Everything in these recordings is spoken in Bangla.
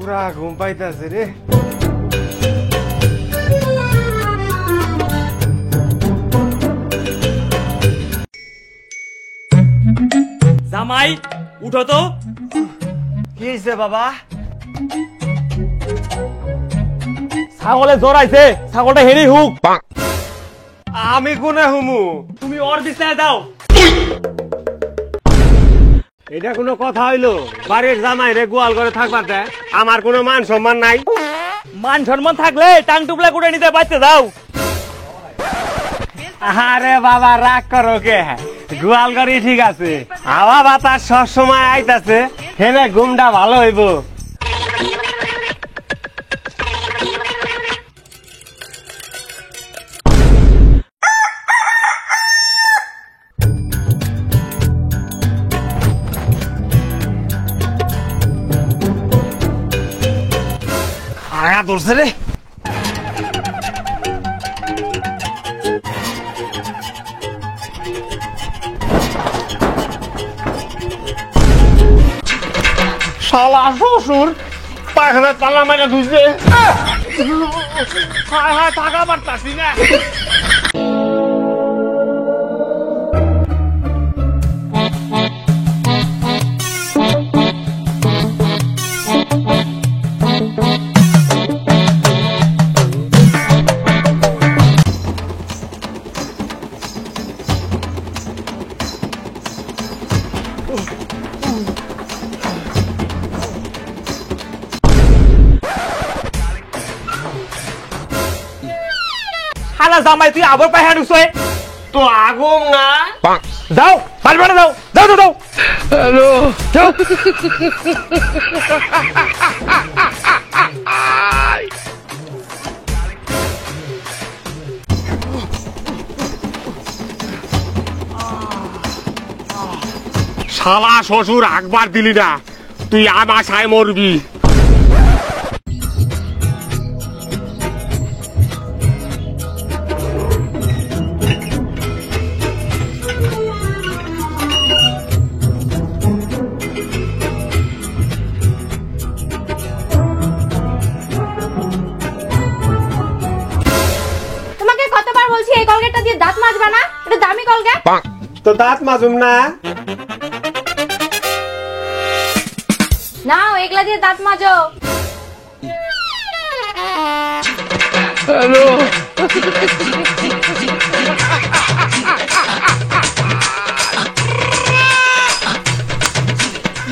পুরা ঘুম পাইতেছে রে। জামাই উঠো তো। কি হয়েছে বাবা? ছাগলে জ্বর আইছে, ছাগলটা হেরি হুক। আমি কোনে হুমু? তুমি ওর বিছনায় দাও। এটা কোনো কথা হইলো? বাড়ির জামাই রে গোয়াল করে থাকবার দেয়, আমার কোনো মান সম্মান নাই? মান সম্মান থাকলে টাং টুপলা করে নিতে পারতে দাও। আরে বাবা রাগ করো কে? গোয়াল করি ঠিক আছে, হাওয়া বাতাস সব সময় আইতাছে, হেনে ঘুমটা ভালো হইব। আগা ধরছে রে। শালা শ্বশুর পায়খানা তালা মাইনা ধুইছে। হায় হায় থাকা পারতাছি না। হালা জামাই তুই আবার পায়খানা ঢুকছে তো আগুন না। যাও পারবে না, যাও যাও যাও যাও। হ্যালো যাও। শালা শ্বশুর আকবার দিলি না, তুই আমাশায় মরবি। তোমাকে কতবার বলছি এই কলগেটটা দিয়ে দাঁত মাজবা না, এটা দামি কলগেট। তো দাঁত মাজুম না? নাও এগুলা দিয়ে দাঁত মাজো। হ্যালো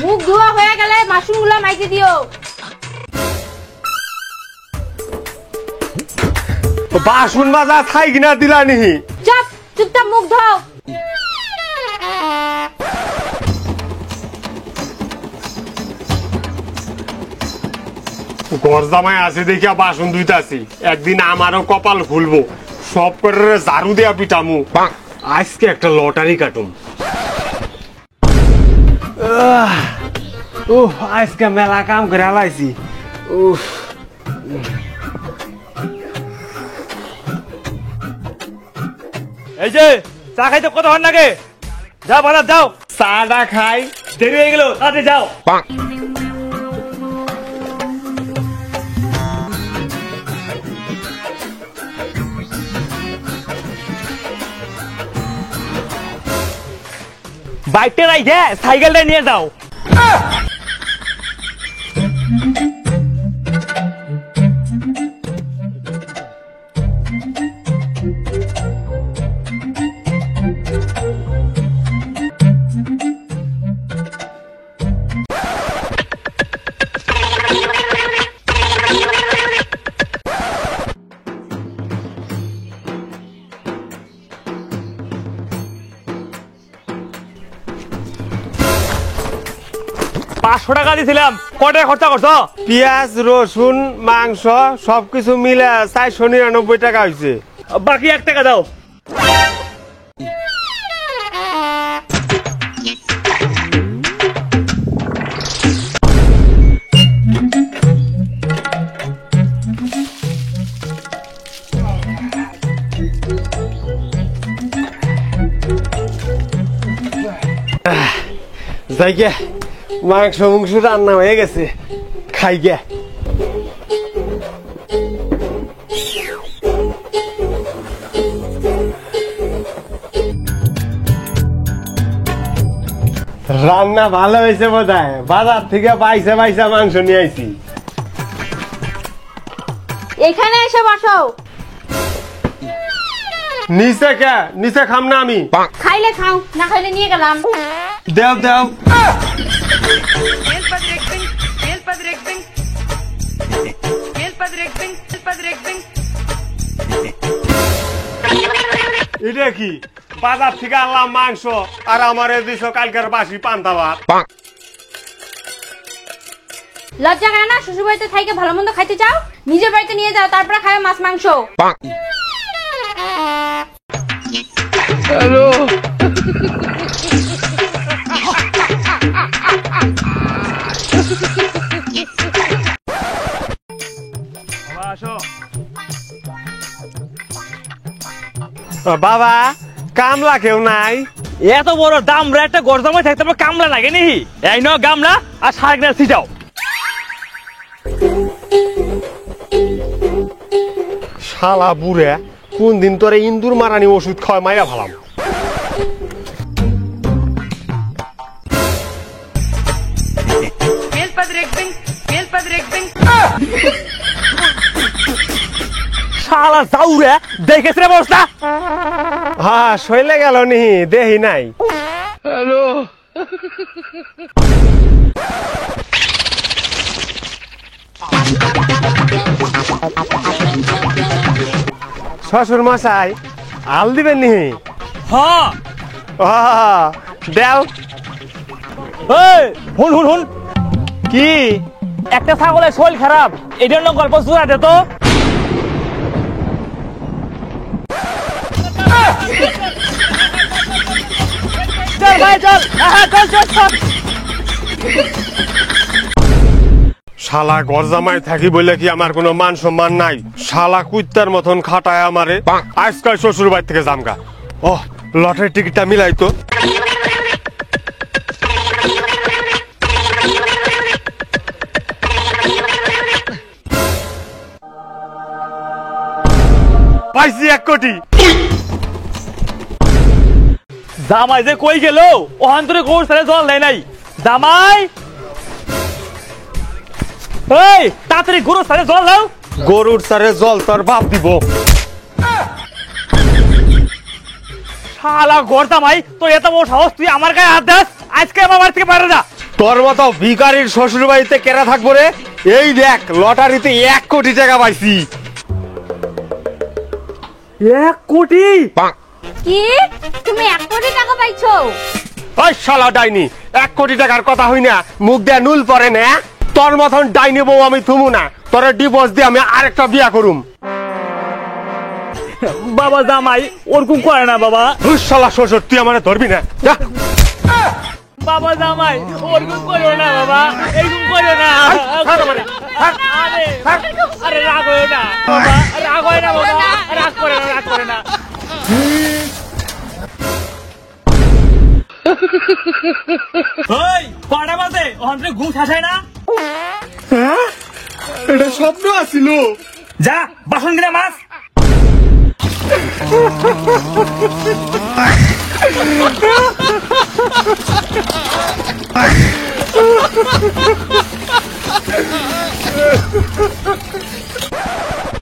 মুখ ধোয়া হয়ে গেলে মাশরুমগুলো মাইকে দিও। বাসন মাজা থাই কিনা দিলানি। চুপ, চুপচাপ মুখ ধোও। ঘর জামাই আছে দেখিয়া বাসন ধুইতাছি, একদিন আমারও কপাল খুলবো, সব করে ঝাড়ু দেয়া পিটামু। আজকে একটা লটারি কাটুম। আজকে মেলা কাম করে হালাইছি। এই যে চা খাইতে কতক্ষণ লাগে? যাও ভাড়া যাও। চাটা খাই, দেরি হয়ে গেল, তাড়াতাড়ি যাও। বাইকটা রাইখে সাইকেলটা নিয়ে যাও। পাঁচশো টাকা দিয়েছিলাম, কটাকা খরচা করছো? পেঁয়াজ রসুন মাংস সবকিছু মিলে 499 টাকা হয়েছে। বাকি 1 টাকা দাও। যাই গে, মাংস মাংস রান্না হয়ে গেছে, খাই গে। রান্না ভালো হয়েছে বোধহয়, বাজার থেকে বাইসা বাইসা মাংস নিয়ে আইছি। এখানে এসে বসো। নিচে কে? নিচে খাম না আমি? খাইলে খাও, না খাইলে নিয়ে গেলাম। দেও দেও। এটা কি? বাজার থেকে আনলাম মাংস আর আমার দিছ কালকের বাসি পান্তা ভাত। লজ্জা করে না? শ্বশুর বাড়িতে থাইকে ভালো মন্দ খাইতে চাও, নিজের বাড়িতে নিয়ে যাও, তারপরে খাবে মাছ মাংস। বাবা, কামলা কেউ নাই? এত বড় দামরা একটা গরজামাই থাকতে আমার কামলা লাগে নি? এই নাও গামলা আর শাকনা ছিটাও। শালা বুড়ে, কোন দিন তোরে ইন্দুর মারানি ওষুধ খাওয়া মাইরা ভালাম। শালা যাউরে দেখেছ রে বস্তা? হ্যাঁ, শৈলে গেল নি, দেহি নাই। শ্বশুর মশাই, আল দিবেন নি? হ্যাঁ। দেও। এই হুন হুন হুন, কি? একটা ছাগলের শরীর খারাপ, এই জন্য গল্প জোড়া দে তো। চল ভাই চল, চল চল চল। শালা গরজামাই থাকি বলে কি আমার কোনো মান সম্মান নাই? শালা কুত্তার মতন খাটায় আমারে। আজকাল শ্বশুর বাড়ি থেকে জামগা। ও, লটারির টিকিটটা মিলাই তো। পাইছি 1 কোটি। জামাই যে কই গেল? ওখান থেকে গোর সারে জল নেই নাই। জামাই, এই তাড়াতাড়ি গরুর সারে জল দাও। গরুর সারে জল তোর বাপ দিব। শালা ঘর জামাই, তোর এত বড় সাহস, তুই আমার গায়ে হাত দাস? আজকে আমার বাড়ি থেকে বাইরে যা। তোর মতো ভিখারির শ্বশুর বাড়িতে কেরা থাকবো রে? এই দেখ, লটারিতে 1 কোটি টাকা পাইছি। 1 কোটি? কি? তুমি 1 কোটি টাকা পাইছো? ওই শালা ডাইনি, 1 কোটি টাকার কথা হই না, মুখ দিয়ে নুল পরে না। তোর মতন ডাইনি বউ আমি থুমু না, তোর ডিভোর্স দিয়ে আমি আরেকটা বিয়া করুম। বাবা জামাই ওরকম করে না বাবা। শালা শ্বশুর, তুই আমার ধরবি না, যা। বাবা জামাই ওরকম করো না বাবা, এরকম করো না। আরে আরে রাগ হয় না বাবা, রাগ হয় না বাবা, রাগ করে না, রাগ করে না। ওই কটা বাজে? ওখান থেকে ঘুম শাসায় না? এটা স্বপ্ন আছিল। যা বাসন দিলে মাছ।